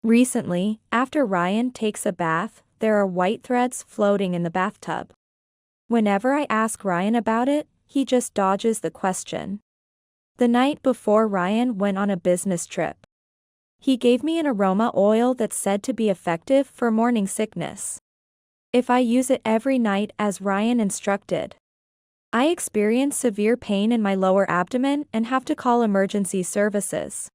Recently, after Ryan takes a bath, there are white threads floating in the bathtub. Whenever I ask Ryan about it, he just dodges the question. The night before Ryan went on a business trip, he gave me an aroma oil that's said to be effective for morning sickness. If I use it every night as Ryan instructed, I experience severe pain in my lower abdomen and have to call emergency services.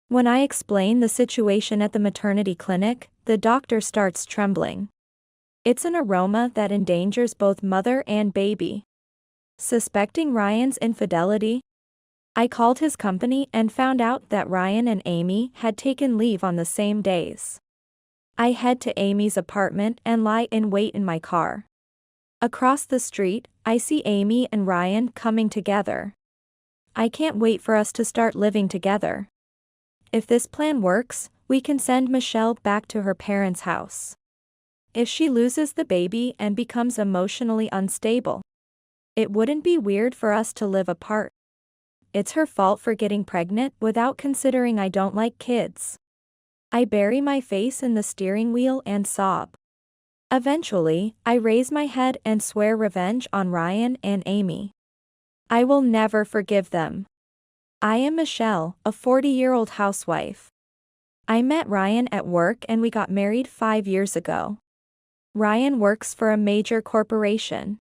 When I explain the situation at the maternity clinic, the doctor starts trembling. It's an aroma that endangers both mother and baby. Suspecting Ryan's infidelity, I called his company and found out that Ryan and Amy had taken leave on the same days. I head to Amy's apartment and lie in wait in my car. Across the street, I see Amy and Ryan coming together. I can't wait for us to start living together. If this plan works, we can send Michelle back to her parents' house. If she loses the baby and becomes emotionally unstable, it wouldn't be weird for us to live apart. It's her fault for getting pregnant without considering I don't like kids. I bury my face in the steering wheel and sob. Eventually, I raise my head and swear revenge on Ryan and Amy. I will never forgive them. I am Michelle, a 40-year-old housewife. I met Ryan at work and we got married 5 years ago. Ryan works for a major corporation.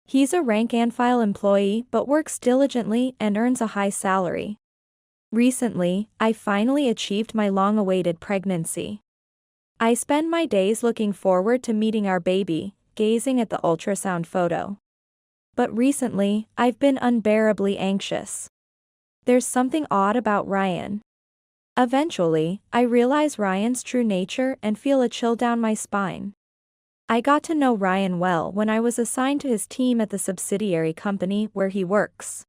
He's a rank-and-file employee but works diligently and earns a high salary. Recently, I finally achieved my long-awaited pregnancy. I spend my days looking forward to meeting our baby, gazing at the ultrasound photo. But recently, I've been unbearably anxious. There's something odd about Ryan. Eventually, I realize Ryan's true nature and feel a chill down my spine. I got to know Ryan well when I was assigned to his team at the subsidiary company where he works.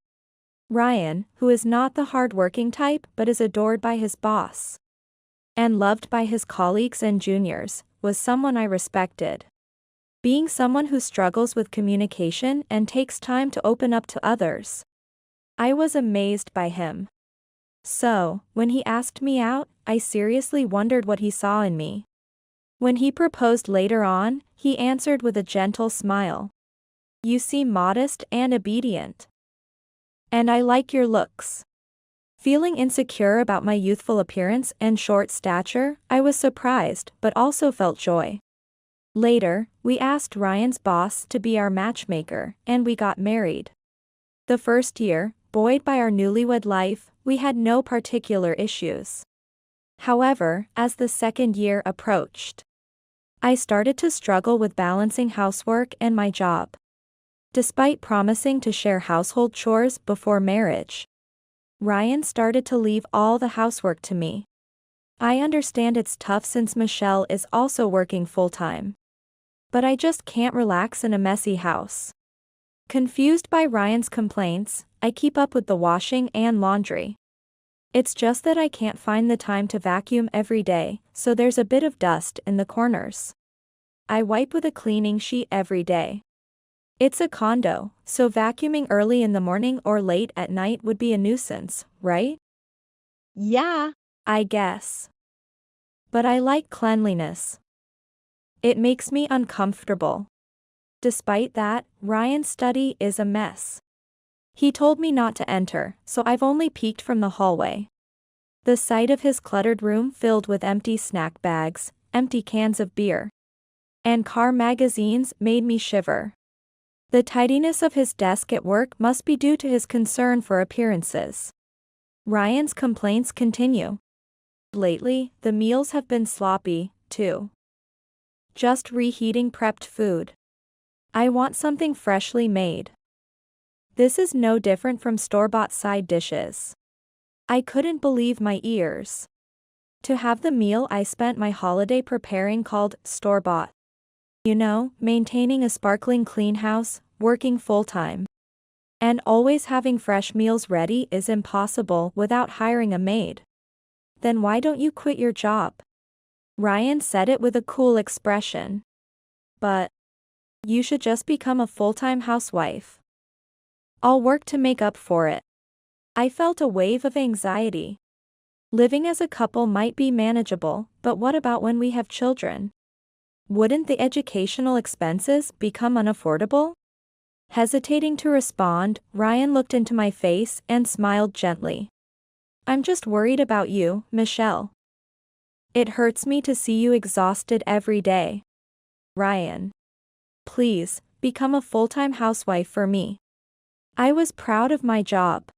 Ryan, who is not the hard-working type but is adored by his boss and loved by his colleagues and juniors, was someone I respected. Being someone who struggles with communication and takes time to open up to others, I was amazed by him. So, when he asked me out, I seriously wondered what he saw in me. When he proposed later on, he answered with a gentle smile. "You seem modest and obedient. And I like your looks." Feeling insecure about my youthful appearance and short stature, I was surprised but also felt joy. Later, we asked Ryan's boss to be our matchmaker, and we got married. The first year, buoyed by our newlywed life, we had no particular issues. However, as the second year approached, I started to struggle with balancing housework and my job. Despite promising to share household chores before marriage, Ryan started to leave all the housework to me. I understand it's tough since Michelle is also working full-time. But I just can't relax in a messy house. Confused by Ryan's complaints, I keep up with the washing and laundry. It's just that I can't find the time to vacuum every day, so there's a bit of dust in the corners. I wipe with a cleaning sheet every day. It's a condo, so vacuuming early in the morning or late at night would be a nuisance, right? Yeah, I guess. But I like cleanliness. It makes me uncomfortable. Despite that, Ryan's study is a mess. He told me not to enter, so I've only peeked from the hallway. The sight of his cluttered room filled with empty snack bags, empty cans of beer, and car magazines made me shiver. The tidiness of his desk at work must be due to his concern for appearances. Ryan's complaints continue. Lately, the meals have been sloppy, too. Just reheating prepped food. I want something freshly made. This is no different from store-bought side dishes. I couldn't believe my ears. To have the meal I spent my holiday preparing called store-bought. You know, maintaining a sparkling clean house, working full-time, and always having fresh meals ready is impossible without hiring a maid. Then why don't you quit your job? Ryan said it with a cool expression. But you should just become a full-time housewife. I'll work to make up for it. I felt a wave of anxiety. Living as a couple might be manageable, but what about when we have children? Wouldn't the educational expenses become unaffordable? Hesitating to respond, Ryan looked into my face and smiled gently. I'm just worried about you, Michelle. It hurts me to see you exhausted every day. Ryan. Please, become a full-time housewife for me. I was proud of my job.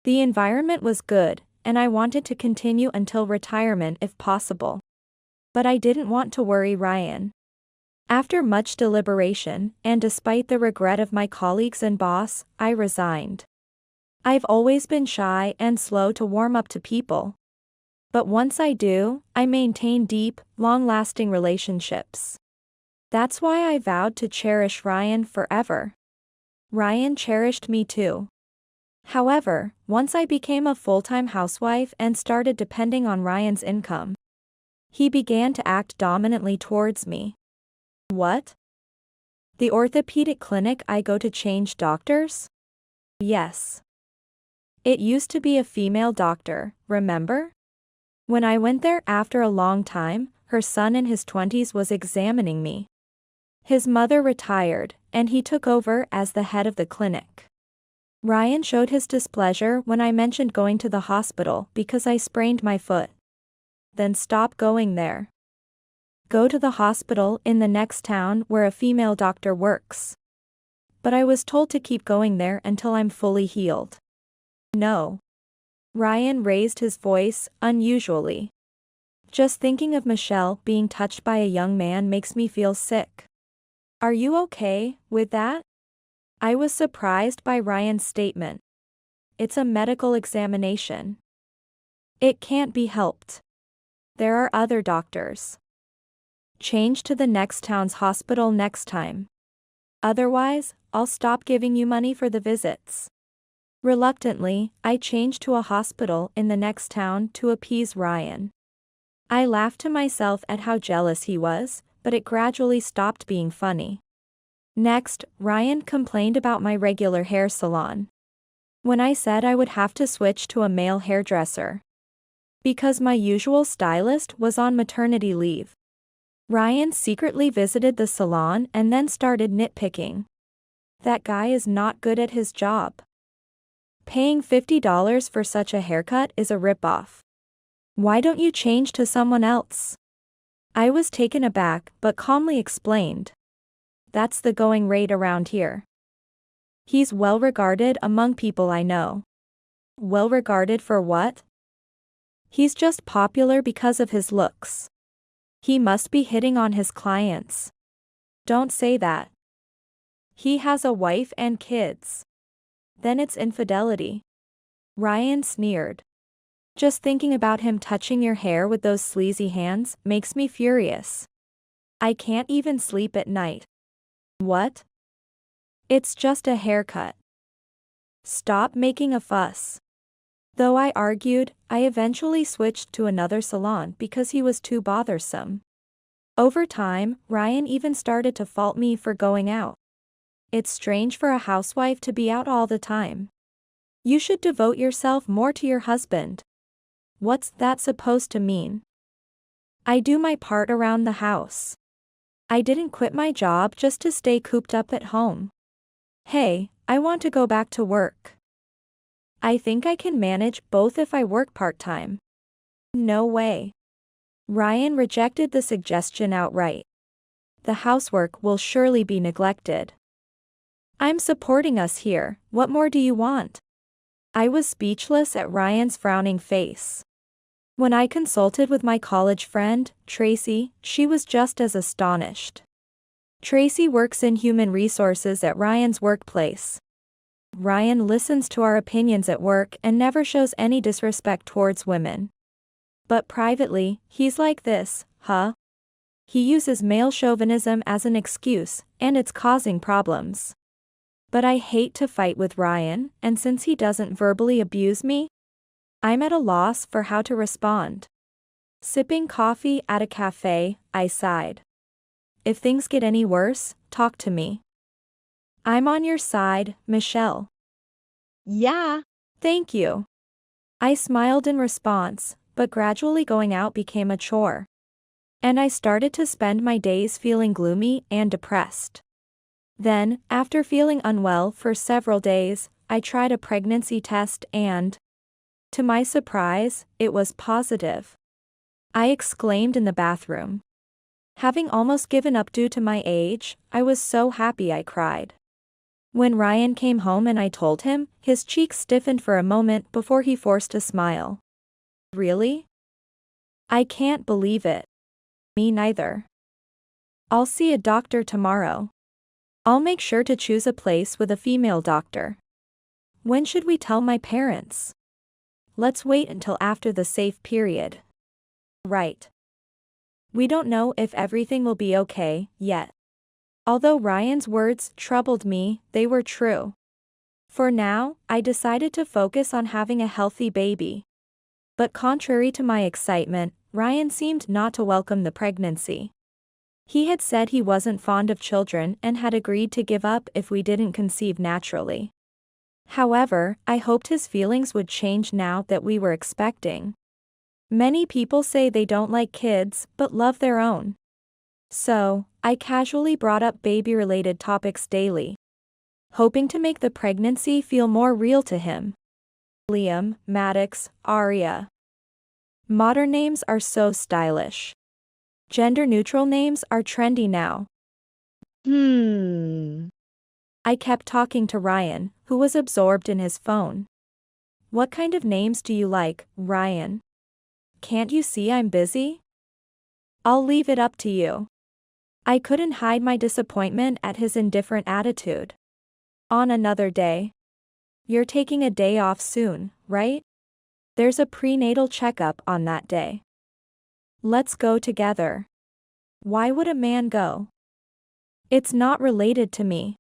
The environment was good, and I wanted to continue until retirement if possible. But I didn't want to worry Ryan. After much deliberation, and despite the regret of my colleagues and boss, I resigned. I've always been shy and slow to warm up to people. But once I do, I maintain deep, long-lasting relationships. That's why I vowed to cherish Ryan forever. Ryan cherished me too. However, once I became a full-time housewife and started depending on Ryan's income, he began to act dominantly towards me. What? The orthopedic clinic I go to changed doctors? Yes. It used to be a female doctor, remember? When I went there after a long time, her son in his 20s was examining me. His mother retired, and he took over as the head of the clinic. Ryan showed his displeasure when I mentioned going to the hospital because I sprained my foot. Then stop going there. Go to the hospital in the next town where a female doctor works. But I was told to keep going there until I'm fully healed. No. Ryan raised his voice, unusually. Just thinking of Michelle being touched by a young man makes me feel sick. Are you okay with that? I was surprised by Ryan's statement. It's a medical examination. It can't be helped. There are other doctors. Change to the next town's hospital next time. Otherwise, I'll stop giving you money for the visits. Reluctantly, I changed to a hospital in the next town to appease Ryan. I laughed to myself at how jealous he was, but it gradually stopped being funny. Next, Ryan complained about my regular hair salon. When I said I would have to switch to a male hairdresser because my usual stylist was on maternity leave. Ryan secretly visited the salon and then started nitpicking. That guy is not good at his job. Paying $50 for such a haircut is a ripoff. Why don't you change to someone else? I was taken aback but calmly explained. That's the going rate around here. He's well regarded among people I know. Well regarded for what? He's just popular because of his looks. He must be hitting on his clients. Don't say that. He has a wife and kids. Then it's infidelity. Ryan sneered. Just thinking about him touching your hair with those sleazy hands makes me furious. I can't even sleep at night. What? It's just a haircut. Stop making a fuss. Though I argued, I eventually switched to another salon because he was too bothersome. Over time, Ryan even started to fault me for going out. It's strange for a housewife to be out all the time. You should devote yourself more to your husband. What's that supposed to mean? I do my part around the house. I didn't quit my job just to stay cooped up at home. Hey, I want to go back to work. I think I can manage both if I work part-time. No way. Ryan rejected the suggestion outright. The housework will surely be neglected. I'm supporting us here, what more do you want? I was speechless at Ryan's frowning face. When I consulted with my college friend, Tracy, she was just as astonished. Tracy works in human resources at Ryan's workplace. Ryan listens to our opinions at work and never shows any disrespect towards women. But privately, he's like this, huh? He uses male chauvinism as an excuse, and it's causing problems. But I hate to fight with Ryan, and since he doesn't verbally abuse me, I'm at a loss for how to respond. Sipping coffee at a cafe, I sighed. If things get any worse, talk to me. I'm on your side, Michelle. Yeah. Thank you. I smiled in response, but gradually going out became a chore. And I started to spend my days feeling gloomy and depressed. Then, after feeling unwell for several days, I tried a pregnancy test and, to my surprise, it was positive. I exclaimed in the bathroom. Having almost given up due to my age, I was so happy I cried. When Ryan came home and I told him, his cheeks stiffened for a moment before he forced a smile. Really? I can't believe it. Me neither. I'll see a doctor tomorrow. I'll make sure to choose a place with a female doctor. When should we tell my parents? Let's wait until after the safe period. Right. We don't know if everything will be okay yet. Although Ryan's words troubled me, they were true. For now, I decided to focus on having a healthy baby. But contrary to my excitement, Ryan seemed not to welcome the pregnancy. He had said he wasn't fond of children and had agreed to give up if we didn't conceive naturally. However, I hoped his feelings would change now that we were expecting. Many people say they don't like kids but love their own. So, I casually brought up baby-related topics daily, hoping to make the pregnancy feel more real to him. Liam, Maddox, Aria. Modern names are so stylish. Gender-neutral names are trendy now. I kept talking to Ryan, who was absorbed in his phone. What kind of names do you like, Ryan? Can't you see I'm busy? I'll leave it up to you. I couldn't hide my disappointment at his indifferent attitude. On another day. You're taking a day off soon, right? There's a prenatal checkup on that day. Let's go together. Why would a man go? It's not related to me.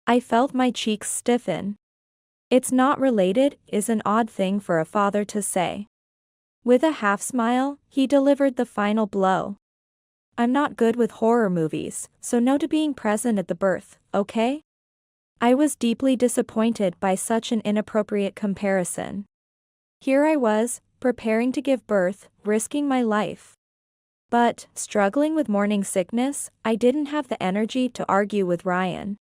I felt my cheeks stiffen. It's not related is an odd thing for a father to say. With a half smile, he delivered the final blow. I'm not good with horror movies, so no to being present at the birth, okay? I was deeply disappointed by such an inappropriate comparison. Here I was, preparing to give birth, risking my life. But, struggling with morning sickness, I didn't have the energy to argue with Ryan.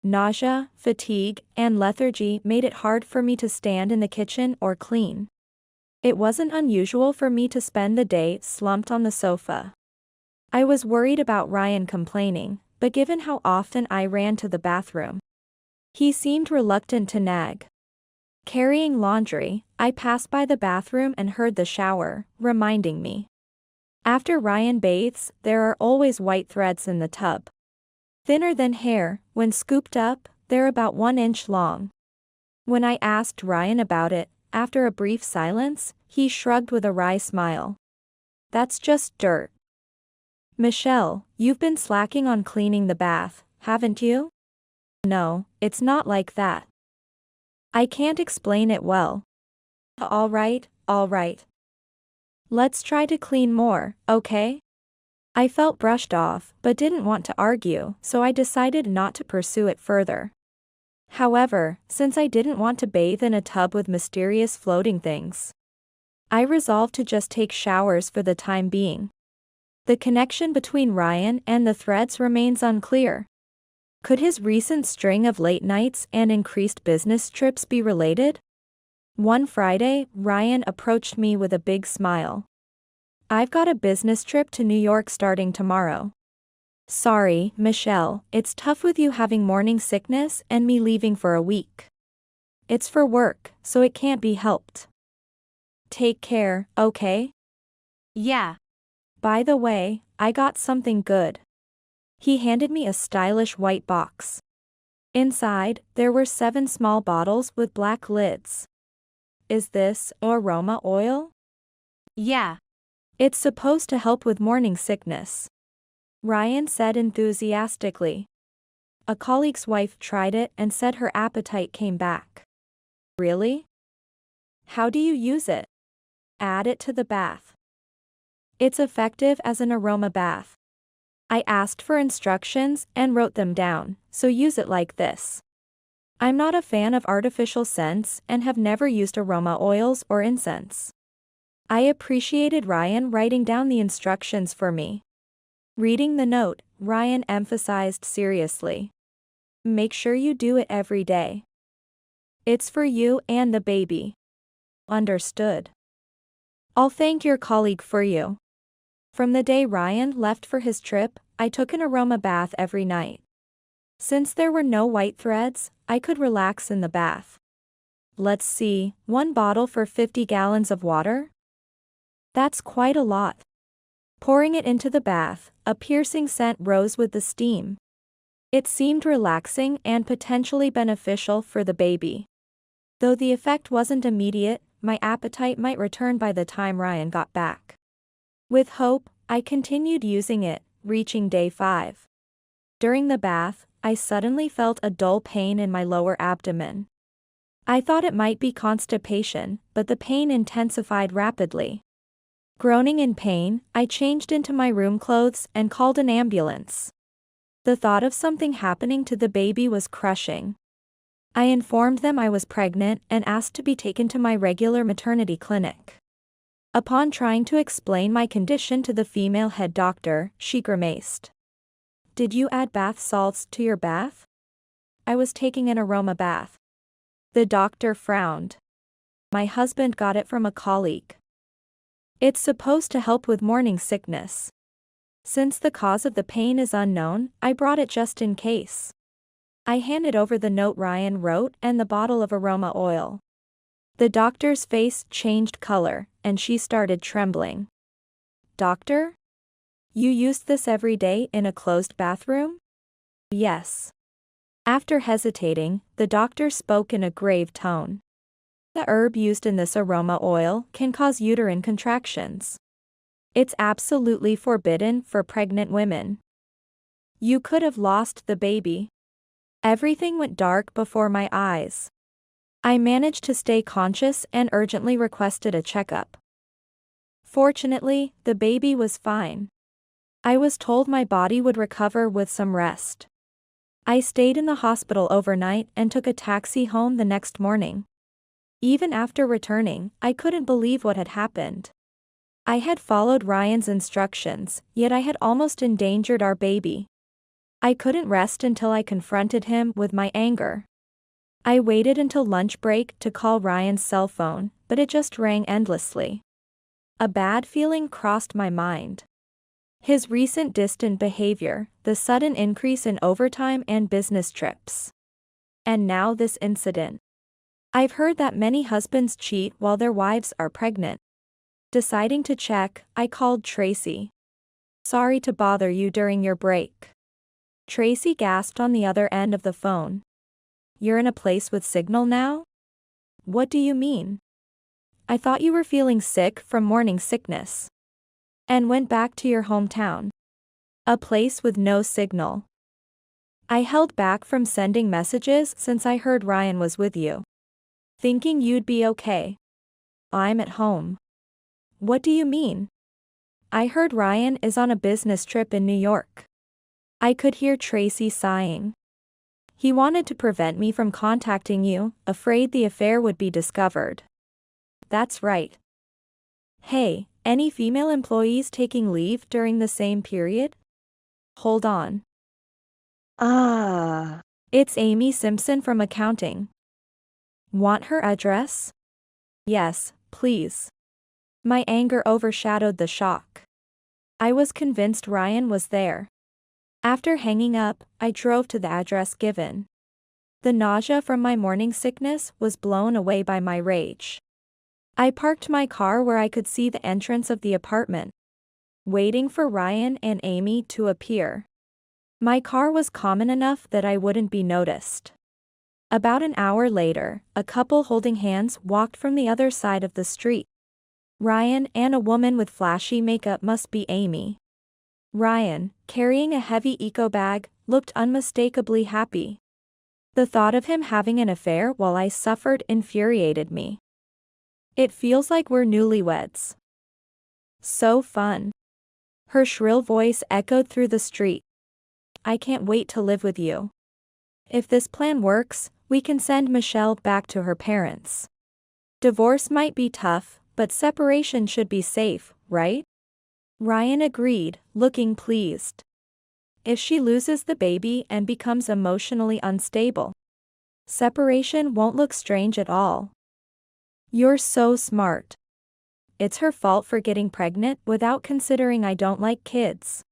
Nausea, fatigue, and lethargy made it hard for me to stand in the kitchen or clean. It wasn't unusual for me to spend the day slumped on the sofa. I was worried about Ryan complaining, but given how often I ran to the bathroom, he seemed reluctant to nag. Carrying laundry, I passed by the bathroom and heard the shower, reminding me. After Ryan bathes, there are always white threads in the tub. Thinner than hair, when scooped up, they're about 1 inch long. When I asked Ryan about it, after a brief silence, he shrugged with a wry smile. That's just dirt. Michelle, you've been slacking on cleaning the bath, haven't you? No, it's not like that. I can't explain it well. All right. Let's try to clean more, okay? I felt brushed off, but didn't want to argue, so I decided not to pursue it further. However, since I didn't want to bathe in a tub with mysterious floating things, I resolved to just take showers for the time being. The connection between Ryan and the threads remains unclear. Could his recent string of late nights and increased business trips be related? One Friday, Ryan approached me with a big smile. I've got a business trip to New York starting tomorrow. Sorry, Michelle, it's tough with you having morning sickness and me leaving for a week. It's for work, so it can't be helped. Take care, okay? Yeah. By the way, I got something good. He handed me a stylish white box. Inside, there were 7 small bottles with black lids. Is this aroma oil? Yeah. It's supposed to help with morning sickness, Ryan said enthusiastically. A colleague's wife tried it and said her appetite came back. Really? How do you use it? Add it to the bath. It's effective as an aroma bath. I asked for instructions and wrote them down, so use it like this. I'm not a fan of artificial scents and have never used aroma oils or incense. I appreciated Ryan writing down the instructions for me. Reading the note, Ryan emphasized seriously. Make sure you do it every day. It's for you and the baby. Understood. I'll thank your colleague for you. From the day Ryan left for his trip, I took an aroma bath every night. Since there were no white threads, I could relax in the bath. Let's see, 1 bottle for 50 gallons of water? That's quite a lot. Pouring it into the bath, a piercing scent rose with the steam. It seemed relaxing and potentially beneficial for the baby. Though the effect wasn't immediate, my appetite might return by the time Ryan got back. With hope, I continued using it, reaching day 5. During the bath, I suddenly felt a dull pain in my lower abdomen. I thought it might be constipation, but the pain intensified rapidly. Groaning in pain, I changed into my room clothes and called an ambulance. The thought of something happening to the baby was crushing. I informed them I was pregnant and asked to be taken to my regular maternity clinic. Upon trying to explain my condition to the female head doctor, she grimaced. Did you add bath salts to your bath? I was taking an aroma bath. The doctor frowned. My husband got it from a colleague. It's supposed to help with morning sickness. Since the cause of the pain is unknown, I brought it just in case. I handed over the note Ryan wrote and the bottle of aroma oil. The doctor's face changed color, and she started trembling. Doctor? You used this every day in a closed bathroom? Yes. After hesitating, the doctor spoke in a grave tone. The herb used in this aroma oil can cause uterine contractions. It's absolutely forbidden for pregnant women. You could have lost the baby. Everything went dark before my eyes. I managed to stay conscious and urgently requested a checkup. Fortunately, the baby was fine. I was told my body would recover with some rest. I stayed in the hospital overnight and took a taxi home the next morning. Even after returning, I couldn't believe what had happened. I had followed Ryan's instructions, yet I had almost endangered our baby. I couldn't rest until I confronted him with my anger. I waited until lunch break to call Ryan's cell phone, but it just rang endlessly. A bad feeling crossed my mind. His recent distant behavior, the sudden increase in overtime and business trips. And now this incident. I've heard that many husbands cheat while their wives are pregnant. Deciding to check, I called Tracy. Sorry to bother you during your break. Tracy gasped on the other end of the phone. You're in a place with signal now? What do you mean? I thought you were feeling sick from morning sickness. And went back to your hometown. A place with no signal. I held back from sending messages since I heard Ryan was with you. Thinking you'd be okay. I'm at home. What do you mean? I heard Ryan is on a business trip in New York. I could hear Tracy sighing. He wanted to prevent me from contacting you, afraid the affair would be discovered. That's right. Hey, any female employees taking leave during the same period? Hold on. It's Amy Simpson from accounting. Want her address? Yes, please. My anger overshadowed the shock. I was convinced Ryan was there. After hanging up, I drove to the address given. The nausea from my morning sickness was blown away by my rage. I parked my car where I could see the entrance of the apartment, waiting for Ryan and Amy to appear. My car was common enough that I wouldn't be noticed. About an hour later, a couple holding hands walked from the other side of the street. Ryan and a woman with flashy makeup must be Amy. Ryan, carrying a heavy eco bag, looked unmistakably happy. The thought of him having an affair while I suffered infuriated me. It feels like we're newlyweds. So fun. Her shrill voice echoed through the street. I can't wait to live with you. If this plan works, we can send Michelle back to her parents. Divorce might be tough, but separation should be safe, right? Ryan agreed, looking pleased. If she loses the baby and becomes emotionally unstable, separation won't look strange at all. You're so smart. It's her fault for getting pregnant without considering I don't like kids.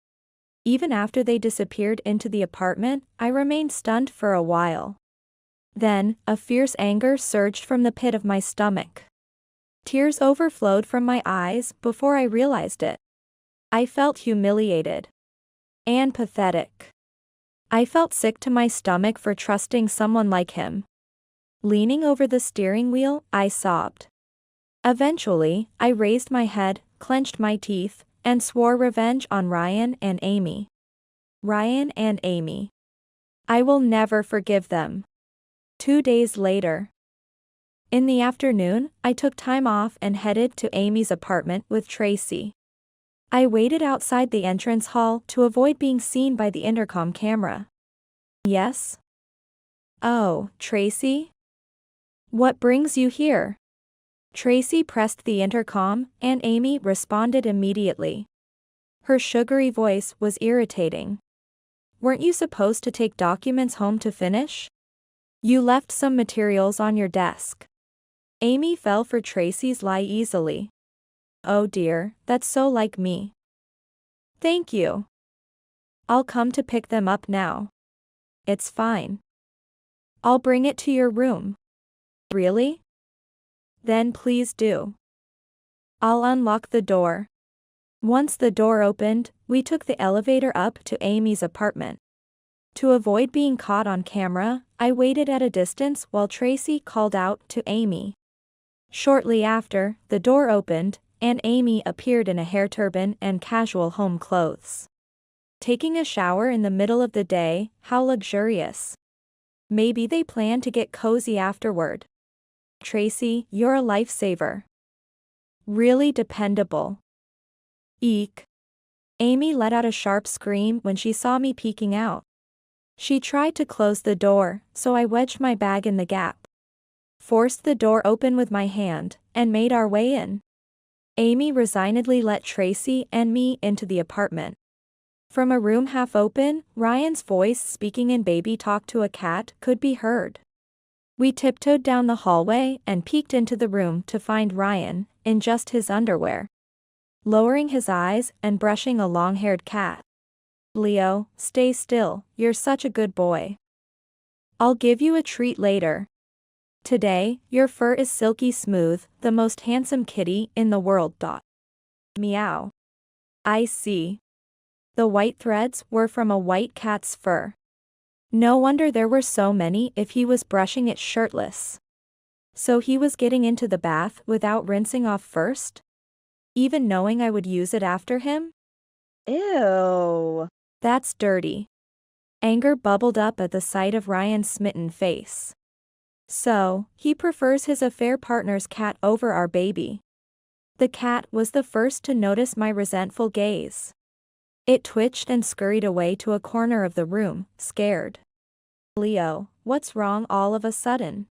Even after they disappeared into the apartment, I remained stunned for a while. Then, a fierce anger surged from the pit of my stomach. Tears overflowed from my eyes before I realized it. I felt humiliated. And pathetic. I felt sick to my stomach for trusting someone like him. Leaning over the steering wheel, I sobbed. Eventually, I raised my head, clenched my teeth, and swore revenge on Ryan and Amy. Ryan and Amy. I will never forgive them. 2 days later. In the afternoon, I took time off and headed to Amy's apartment with Tracy. I waited outside the entrance hall to avoid being seen by the intercom camera. Yes? Oh, Tracy? What brings you here? Tracy pressed the intercom, and Amy responded immediately. Her sugary voice was irritating. Weren't you supposed to take documents home to finish? You left some materials on your desk. Amy fell for Tracy's lie easily. Oh dear, that's so like me. Thank you. I'll come to pick them up now. It's fine. I'll bring it to your room. Really? Then please do. I'll unlock the door. Once the door opened, we took the elevator up to Amy's apartment. To avoid being caught on camera, I waited at a distance while Tracy called out to Amy. Shortly after, the door opened, and Amy appeared in a hair turban and casual home clothes. Taking a shower in the middle of the day, how luxurious. Maybe they plan to get cozy afterward. Tracy, you're a lifesaver. Really dependable. Eek. Amy let out a sharp scream when she saw me peeking out. She tried to close the door, so I wedged my bag in the gap. Forced the door open with my hand, and made our way in. Amy resignedly let Tracy and me into the apartment. From a room half open, Ryan's voice speaking in baby talk to a cat could be heard. We tiptoed down the hallway and peeked into the room to find Ryan, in just his underwear. Lowering his eyes and brushing a long-haired cat. Leo, stay still, you're such a good boy. I'll give you a treat later. Today, your fur is silky smooth, the most handsome kitty in the world. Meow. I see. The white threads were from a white cat's fur. No wonder there were so many if he was brushing it shirtless. So he was getting into the bath without rinsing off first? Even knowing I would use it after him? Ew. That's dirty. Anger bubbled up at the sight of Ryan's smitten face. So, he prefers his affair partner's cat over our baby. The cat was the first to notice my resentful gaze. It twitched and scurried away to a corner of the room, scared. Leo, what's wrong all of a sudden?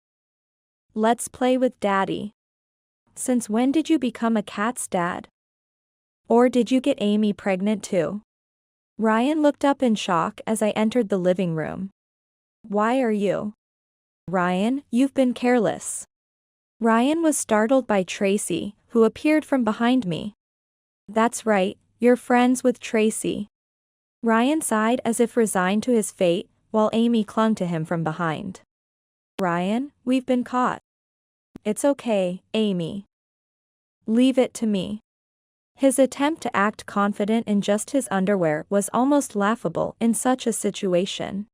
Let's play with Daddy. Since when did you become a cat's dad? Or did you get Amy pregnant too? Ryan looked up in shock as I entered the living room. Why are you? Ryan, you've been careless. Ryan was startled by Tracy, who appeared from behind me. That's right, you're friends with Tracy. Ryan sighed as if resigned to his fate, while Amy clung to him from behind. Ryan, we've been caught. It's okay, Amy. Leave it to me. His attempt to act confident in just his underwear was almost laughable in such a situation.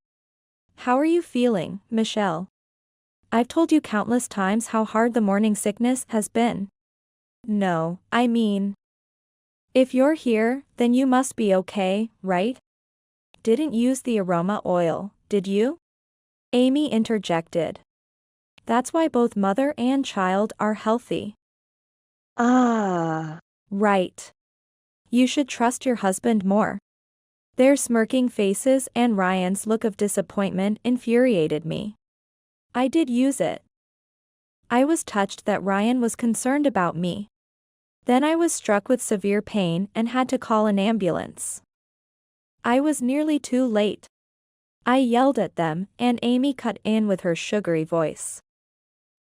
How are you feeling, Michelle? I've told you countless times how hard the morning sickness has been. No, I mean. If you're here, then you must be okay, right? Didn't use the aroma oil, did you? Amy interjected. That's why both mother and child are healthy. Ah. Right. You should trust your husband more. Their smirking faces and Ryan's look of disappointment infuriated me. I did use it. I was touched that Ryan was concerned about me. Then I was struck with severe pain and had to call an ambulance. I was nearly too late. I yelled at them, and Amy cut in with her sugary voice.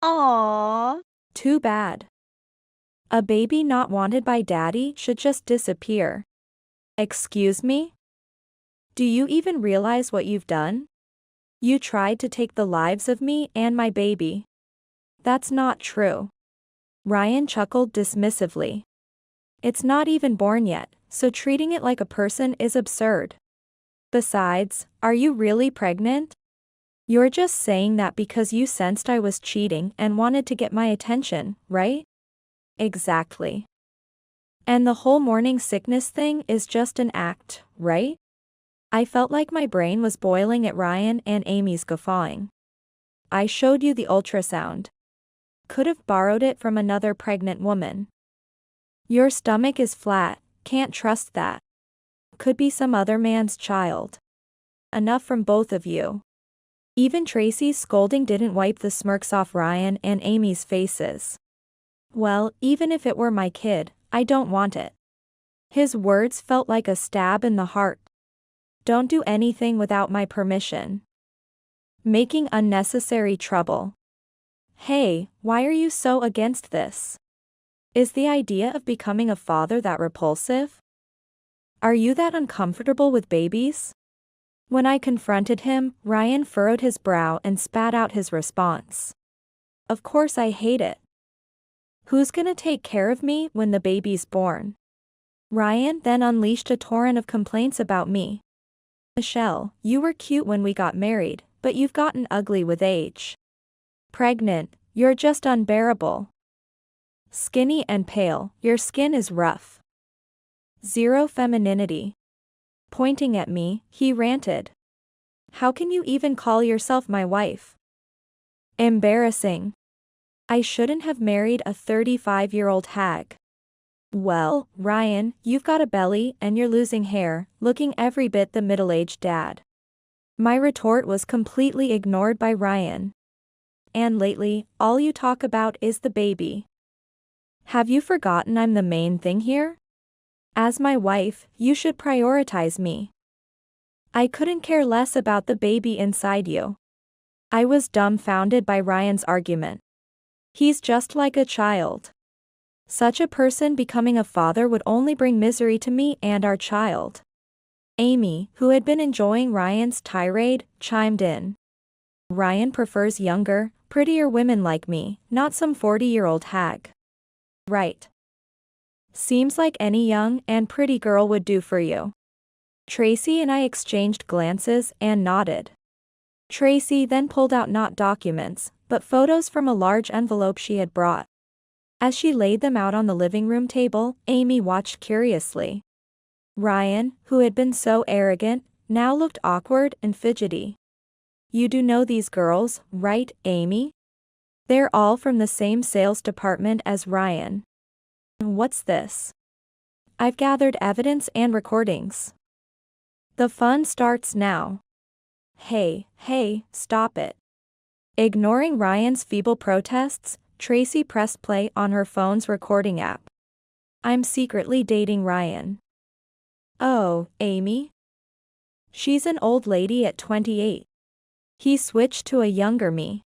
Aww. Too bad. A baby not wanted by daddy should just disappear. Excuse me? Do you even realize what you've done? You tried to take the lives of me and my baby. That's not true. Ryan chuckled dismissively. It's not even born yet, so treating it like a person is absurd. Besides, are you really pregnant? You're just saying that because you sensed I was cheating and wanted to get my attention, right? Exactly. And the whole morning sickness thing is just an act, right? I felt like my brain was boiling at Ryan and Amy's guffawing. I showed you the ultrasound. Could have borrowed it from another pregnant woman. Your stomach is flat, can't trust that. Could be some other man's child. Enough from both of you. Even Tracy's scolding didn't wipe the smirks off Ryan and Amy's faces. Well, even if it were my kid, I don't want it. His words felt like a stab in the heart. Don't do anything without my permission. Making unnecessary trouble. Hey, why are you so against this? Is the idea of becoming a father that repulsive? Are you that uncomfortable with babies? When I confronted him, Ryan furrowed his brow and spat out his response. Of course I hate it. Who's gonna take care of me when the baby's born? Ryan then unleashed a torrent of complaints about me. Michelle, you were cute when we got married, but you've gotten ugly with age. Pregnant, you're just unbearable. Skinny and pale, your skin is rough. Zero femininity. Pointing at me, he ranted. How can you even call yourself my wife? Embarrassing. I shouldn't have married a 35-year-old hag. Well, Ryan, you've got a belly and you're losing hair, looking every bit the middle-aged dad. My retort was completely ignored by Ryan. And lately, all you talk about is the baby. Have you forgotten I'm the main thing here? As my wife, you should prioritize me. I couldn't care less about the baby inside you. I was dumbfounded by Ryan's argument. He's just like a child. Such a person becoming a father would only bring misery to me and our child. Amy, who had been enjoying Ryan's tirade, chimed in. Ryan prefers younger, prettier women like me, not some 40-year-old hag. Right. Seems like any young and pretty girl would do for you. Tracy and I exchanged glances and nodded. Tracy then pulled out not documents, but photos from a large envelope she had brought. As she laid them out on the living room table, Amy watched curiously. Ryan, who had been so arrogant, now looked awkward and fidgety. You do know these girls, right, Amy? They're all from the same sales department as Ryan. What's this? I've gathered evidence and recordings. The fun starts now. Hey, stop it. Ignoring Ryan's feeble protests, Tracy pressed play on her phone's recording app. I'm secretly dating Ryan. Oh, Amy? She's an old lady at 28. He switched to a younger me.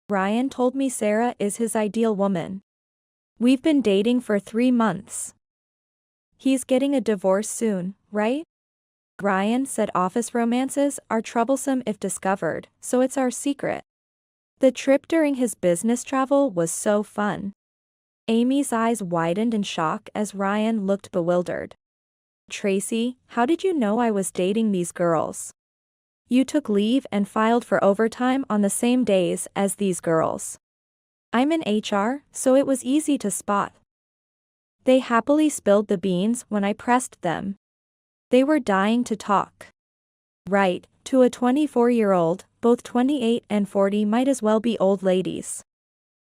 Ryan told me Sarah is his ideal woman. We've been dating for 3 months. He's getting a divorce soon, right? Ryan said office romances are troublesome if discovered, so it's our secret. The trip during his business travel was so fun. Amy's eyes widened in shock as Ryan looked bewildered. Tracy, how did you know I was dating these girls? You took leave and filed for overtime on the same days as these girls. I'm in HR, so it was easy to spot. They happily spilled the beans when I pressed them. They were dying to talk. Right, to a 24-year-old, both 28 and 40 might as well be old ladies.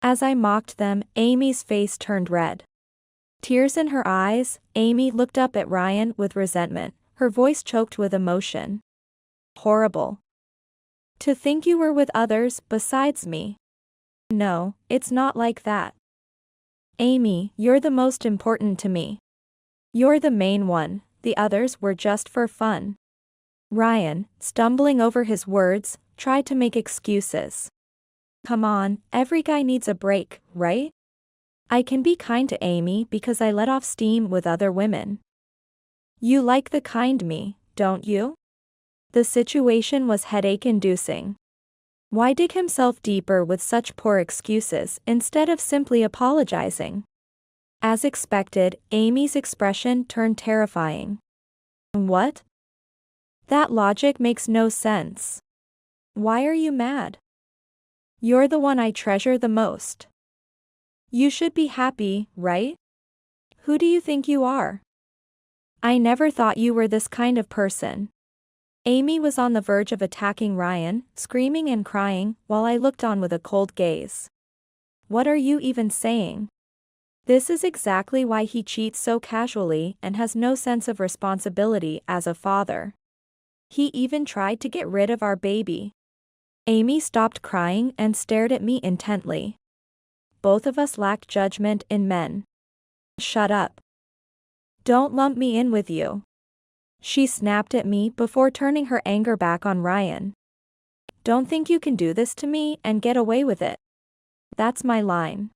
As I mocked them, Amy's face turned red. Tears in her eyes, Amy looked up at Ryan with resentment, her voice choked with emotion. Horrible. To think you were with others besides me. No, it's not like that. Amy, you're the most important to me. You're the main one, the others were just for fun. Ryan, stumbling over his words, tried to make excuses. Come on, every guy needs a break, right? I can be kind to Amy because I let off steam with other women. You like the kind me, don't you? The situation was headache-inducing. Why dig himself deeper with such poor excuses instead of simply apologizing? As expected, Amy's expression turned terrifying. What? That logic makes no sense. Why are you mad? You're the one I treasure the most. You should be happy, right? Who do you think you are? I never thought you were this kind of person. Amy was on the verge of attacking Ryan, screaming and crying, while I looked on with a cold gaze. What are you even saying? This is exactly why he cheats so casually and has no sense of responsibility as a father. He even tried to get rid of our baby. Amy stopped crying and stared at me intently. Both of us lack judgment in men. Shut up. Don't lump me in with you. She snapped at me before turning her anger back on Ryan. Don't think you can do this to me and get away with it. That's my line.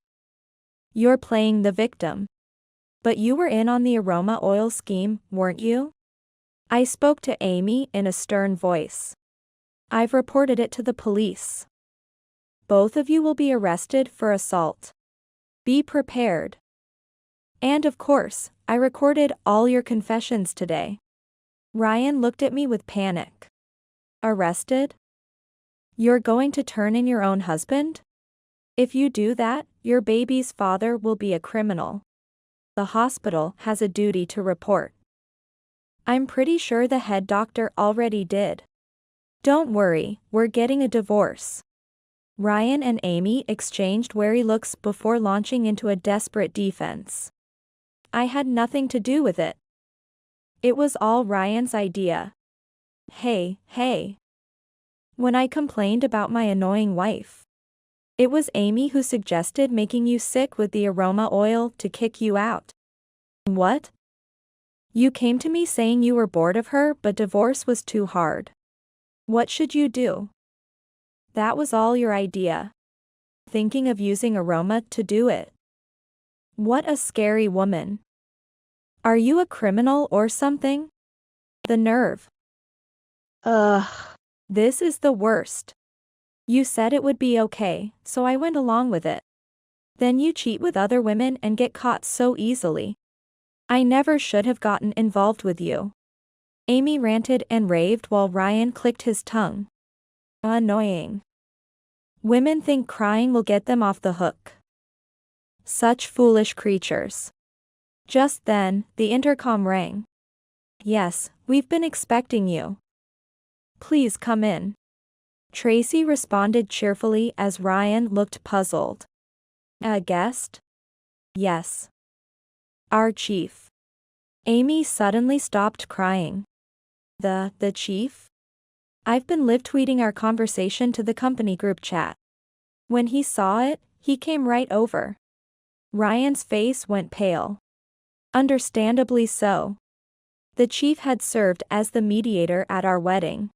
You're playing the victim. But you were in on the aroma oil scheme, weren't you? I spoke to Amy in a stern voice. I've reported it to the police. Both of you will be arrested for assault. Be prepared. And of course, I recorded all your confessions today. Ryan looked at me with panic. Arrested? You're going to turn in your own husband? If you do that, your baby's father will be a criminal. The hospital has a duty to report. I'm pretty sure the head doctor already did. Don't worry, we're getting a divorce. Ryan and Amy exchanged wary looks before launching into a desperate defense. I had nothing to do with it. It was all Ryan's idea. Hey. When I complained about my annoying wife, it was Amy who suggested making you sick with the aroma oil to kick you out. What? You came to me saying you were bored of her but divorce was too hard. What should you do? That was all your idea. Thinking of using aroma to do it. What a scary woman. Are you a criminal or something? The nerve. Ugh. This is the worst. You said it would be okay, so I went along with it. Then you cheat with other women and get caught so easily. I never should have gotten involved with you. Amy ranted and raved while Ryan clicked his tongue. Annoying. Women think crying will get them off the hook. Such foolish creatures. Just then, the intercom rang. Yes, we've been expecting you. Please come in. Tracy responded cheerfully as Ryan looked puzzled. A guest? Yes. Our chief. Amy suddenly stopped crying. The chief? I've been live tweeting our conversation to the company group chat. When he saw it, he came right over. Ryan's face went pale. Understandably so. The chief had served as the mediator at our wedding.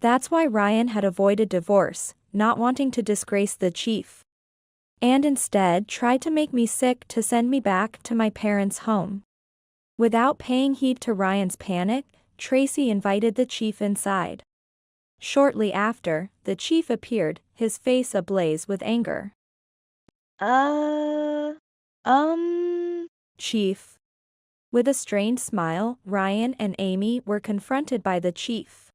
That's why Ryan had avoided divorce, not wanting to disgrace the chief. And instead tried to make me sick to send me back to my parents' home. Without paying heed to Ryan's panic, Tracy invited the chief inside. Shortly after, the chief appeared, his face ablaze with anger. Chief. With a strained smile, Ryan and Amy were confronted by the chief.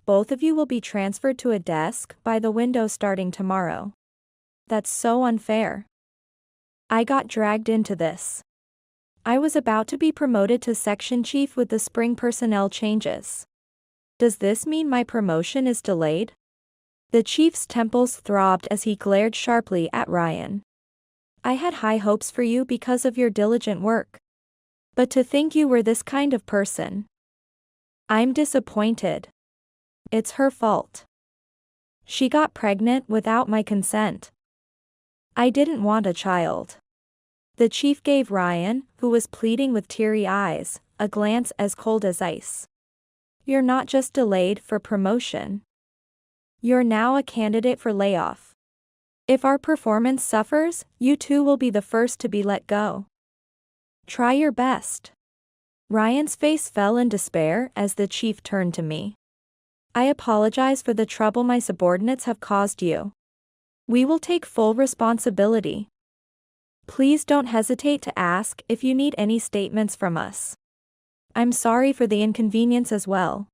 Both of you will be transferred to a desk by the window starting tomorrow. That's so unfair. I got dragged into this. I was about to be promoted to section chief with the spring personnel changes. Does this mean my promotion is delayed? The chief's temples throbbed as he glared sharply at Ryan. I had high hopes for you because of your diligent work. But to think you were this kind of person. I'm disappointed. It's her fault. She got pregnant without my consent. I didn't want a child. The chief gave Ryan, who was pleading with teary eyes, a glance as cold as ice. You're not just delayed for promotion. You're now a candidate for layoff. If our performance suffers, you too will be the first to be let go. Try your best. Ryan's face fell in despair as the chief turned to me. I apologize for the trouble my subordinates have caused you. We will take full responsibility. Please don't hesitate to ask if you need any statements from us. I'm sorry for the inconvenience as well.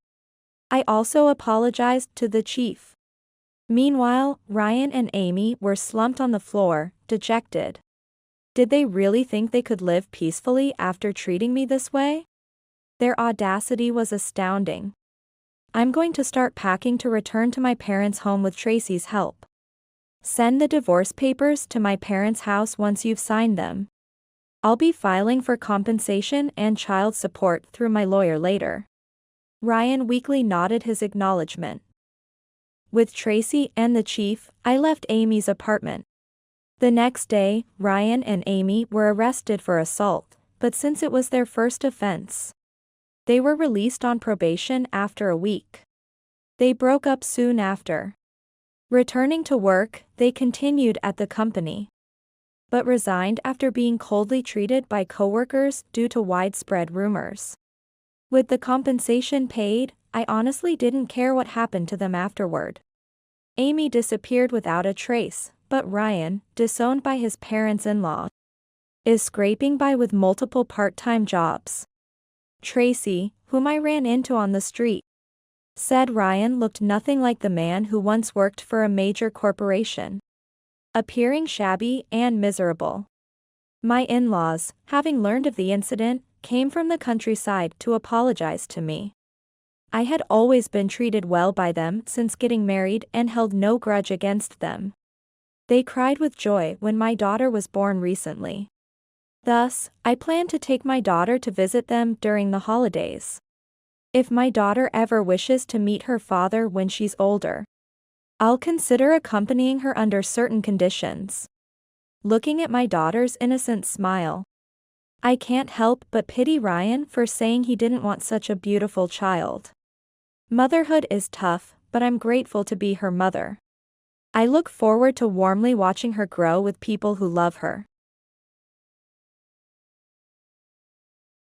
I also apologized to the chief. Meanwhile, Ryan and Amy were slumped on the floor, dejected. Did they really think they could live peacefully after treating me this way? Their audacity was astounding. I'm going to start packing to return to my parents' home with Tracy's help. Send the divorce papers to my parents' house once you've signed them. I'll be filing for compensation and child support through my lawyer later. Ryan weakly nodded his acknowledgement. With Tracy and the chief, I left Amy's apartment. The next day, Ryan and Amy were arrested for assault, but since it was their first offense, they were released on probation after a week. They broke up soon after. Returning to work, they continued at the company, but resigned after being coldly treated by coworkers due to widespread rumors. With the compensation paid, I honestly didn't care what happened to them afterward. Amy disappeared without a trace, but Ryan, disowned by his parents-in-law, is scraping by with multiple part-time jobs. Tracy, whom I ran into on the street, said Ryan looked nothing like the man who once worked for a major corporation, appearing shabby and miserable. My in-laws, having learned of the incident, came from the countryside to apologize to me. I had always been treated well by them since getting married and held no grudge against them. They cried with joy when my daughter was born recently. Thus, I plan to take my daughter to visit them during the holidays. If my daughter ever wishes to meet her father when she's older, I'll consider accompanying her under certain conditions. Looking at my daughter's innocent smile, I can't help but pity Ryan for saying he didn't want such a beautiful child. Motherhood is tough, but I'm grateful to be her mother. I look forward to warmly watching her grow with people who love her.